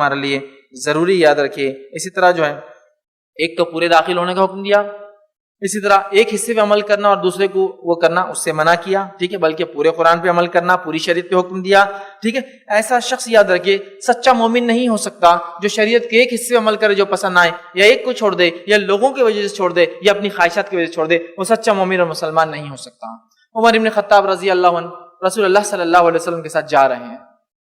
ہمارے لیے ضروری یاد رکھیے. اسی طرح جو ہے ایک تو پورے داخل ہونے کا حکم دیا, اسی طرح ایک حصے پہ عمل کرنا اور دوسرے کو وہ کرنا اس سے منع کیا, ٹھیک ہے, بلکہ پورے قرآن پہ عمل کرنا, پوری شریعت پہ حکم دیا, ٹھیک ہے. ایسا شخص یاد رکھیے سچا مومن نہیں ہو سکتا جو شریعت کے ایک حصے پہ عمل کرے جو پسند آئے, یا ایک کو چھوڑ دے, یا لوگوں کی وجہ سے چھوڑ دے, یا اپنی خواہشات کی وجہ سے چھوڑ دے. وہ سچا مومن اور مسلمان نہیں ہو سکتا. عمر ابن خطاب رضی اللہ عنہ رسول اللہ صلی اللہ علیہ وسلم کے ساتھ جا رہے ہیں.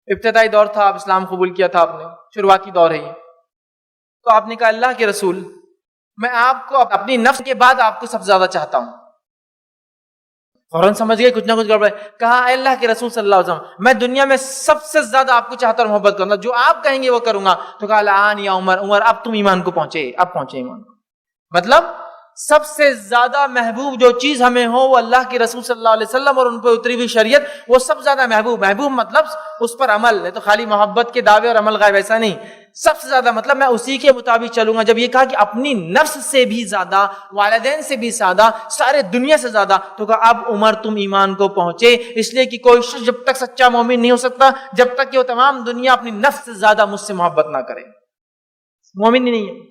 ابتدائی دور تھا, آپ اسلام قبول کیا تھا, آپ نے شروعاتی دور ہے یہ. تو آپ نے کہا اللہ کے رسول میں آپ کو اپنی نفس کے بعد آپ کو سب سے زیادہ چاہتا ہوں. فوراً سمجھ گئے کچھ نہ کچھ گڑبڑ ہے. کہا اے اللہ کے رسول صلی اللہ علیہ وسلم میں دنیا میں سب سے زیادہ آپ کو چاہتا اور محبت کروں گا, جو آپ کہیں گے وہ کروں گا. تو کہا الان یا عمر, عمر اب تم ایمان کو پہنچے, اب پہنچے ایمان کو. مطلب سب سے زیادہ محبوب جو چیز ہمیں ہو وہ اللہ کے رسول صلی اللہ علیہ وسلم اور ان پہ اتری ہوئی شریعت, وہ سب زیادہ محبوب. محبوب مطلب اس پر عمل ہے, تو خالی محبت کے دعوے اور عمل غائب ایسا نہیں. سب سے زیادہ مطلب میں اسی کے مطابق چلوں گا. جب یہ کہا کہ اپنی نفس سے بھی زیادہ, والدین سے بھی زیادہ, سارے دنیا سے زیادہ, تو کہا اب عمر تم ایمان کو پہنچے. اس لیے کہ کوئی شخص جب تک سچا مومن نہیں ہو سکتا جب تک کہ وہ تمام دنیا اپنی نفس سے زیادہ مجھ سے محبت نہ کرے, مومن ہی نہیں ہے.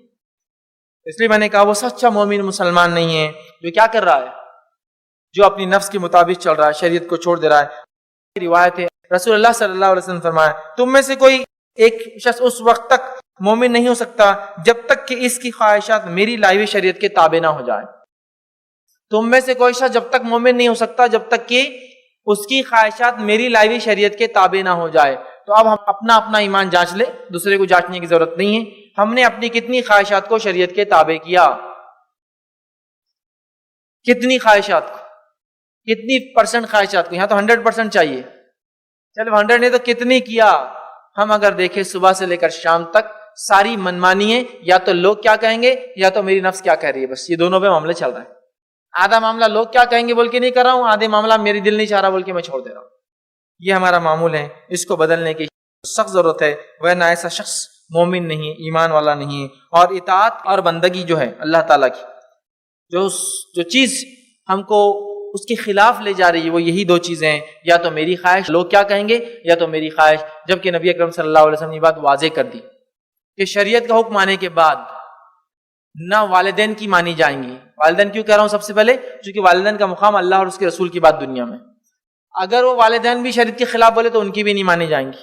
اس لیے میں نے کہا وہ سچا مومن مسلمان نہیں ہے جو کیا کر رہا ہے, جو اپنی نفس کے مطابق چل رہا ہے, شریعت کو چھوڑ دے رہا ہے. روایت ہے رسول اللہ صلی اللہ علیہ وسلم فرمایا تم میں سے کوئی ایک شخص اس وقت تک مومن نہیں ہو سکتا جب تک کہ اس کی خواہشات میری لائی ہوئی شریعت کے تابع نہ ہو جائے. تم میں سے کوئی شخص جب تک مومن نہیں ہو سکتا جب تک کہ اس کی خواہشات میری لائی ہوئی شریعت کے تابع نہ ہو جائے. تو اب ہم اپنا ایمان جانچ لیں, دوسرے کو جانچنے کی ضرورت نہیں ہے. ہم نے اپنی کتنی خواہشات کو شریعت کے تابع کیا, کتنی خواہشات کو, کتنی پرسنٹ خواہشات کو. یہاں تو 100% چاہیے, چلو 100 نہیں تو کتنی کیا. ہم اگر دیکھیں صبح سے لے کر شام تک ساری منمانی ہے, یا تو لوگ کیا کہیں گے یا تو میری نفس کیا کہہ رہی ہے, بس یہ دونوں پہ معاملے چل رہے ہیں. آدھا معاملہ لوگ کیا کہیں گے بول کے نہیں کر رہا ہوں, آدھے معاملہ میری دل نہیں چاہ رہا بول کے میں چھوڑ دے رہا ہوں. یہ ہمارا معمول ہے, اس کو بدلنے کی سخت ضرورت ہے. ورنہ ایسا شخص مومن نہیں, ایمان والا نہیں ہے. اور اطاعت اور بندگی جو ہے اللہ تعالیٰ کی, جو چیز ہم کو اس کے خلاف لے جا رہی ہے وہ یہی دو چیزیں ہیں, یا تو میری خواہش, لوگ کیا کہیں گے, یا تو میری خواہش. جبکہ نبی اکرم صلی اللہ علیہ وسلم نے بات واضح کر دی کہ شریعت کا حکم آنے کے بعد نہ والدین کی مانی جائیں گی. والدین کیوں کہہ رہا ہوں سب سے پہلے, کیونکہ والدین کا مقام اللہ اور اس کے رسول کی بات دنیا میں. اگر وہ والدین بھی شریعت کے خلاف بولے تو ان کی بھی نہیں مانی جائیں گی.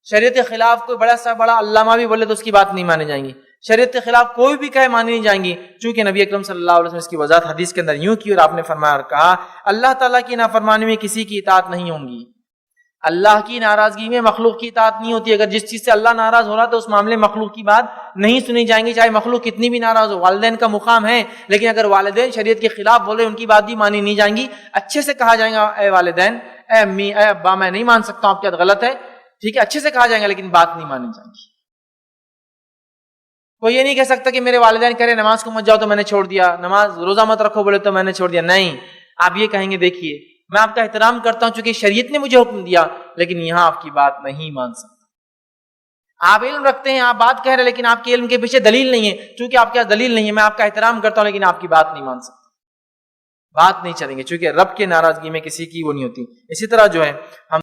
شریعت کے خلاف کوئی بڑا سا بڑا علامہ بھی بولے تو اس کی بات نہیں مانی جائیں گی. شریعت کے خلاف کوئی بھی کہے مانی نہیں جائیں گی, چونکہ نبی اکرم صلی اللہ علیہ وسلم اس کی وضاحت حدیث کے اندر یوں کی, اور آپ نے فرمایا اور کہا اللہ تعالیٰ کی نافرمانی میں کسی کی اطاعت نہیں ہوں گی. اللہ کی ناراضگی میں مخلوق کی اطاعت نہیں ہوتی. اگر جس چیز سے اللہ ناراض ہو رہا تو اس معاملے میں مخلوق کی بات نہیں سنی جائیں گی, چاہے مخلوق کتنی بھی ناراض ہو. والدین کا مقام ہے, لیکن اگر والدین شریعت کے خلاف بولے ان کی بات بھی مانی نہیں جائیں گی. اچھے سے کہا جائے گا اے والدین, اے امی, اے ابا, میں نہیں مان سکتا ہوں, آپ کی بات غلط ہے, ٹھیک ہے, اچھے سے کہا جائے گا, لیکن بات نہیں مانی جائیں گی. کوئی یہ نہیں کہہ سکتا کہ میرے والدین کہہ رہے نماز کو مت جاؤ تو میں نے چھوڑ دیا, نماز روزہ مت رکھو بولے تو میں نے چھوڑ دیا. نہیں, آپ یہ کہیں گے دیکھیے میں آپ کا احترام کرتا ہوں چونکہ شریعت نے مجھے حکم دیا, لیکن یہاں آپ کی بات نہیں مان سکتا. آپ علم رکھتے ہیں, آپ بات کہہ رہے, لیکن آپ کے علم کے پیچھے دلیل نہیں ہے. چونکہ آپ کے پاس دلیل نہیں ہے, میں آپ کا احترام کرتا ہوں لیکن آپ کی بات نہیں مان سکتا. بات نہیں چلیں گے, چونکہ رب کے ناراضگی میں کسی کی وہ نہیں ہوتی. اسی طرح جو ہے ہم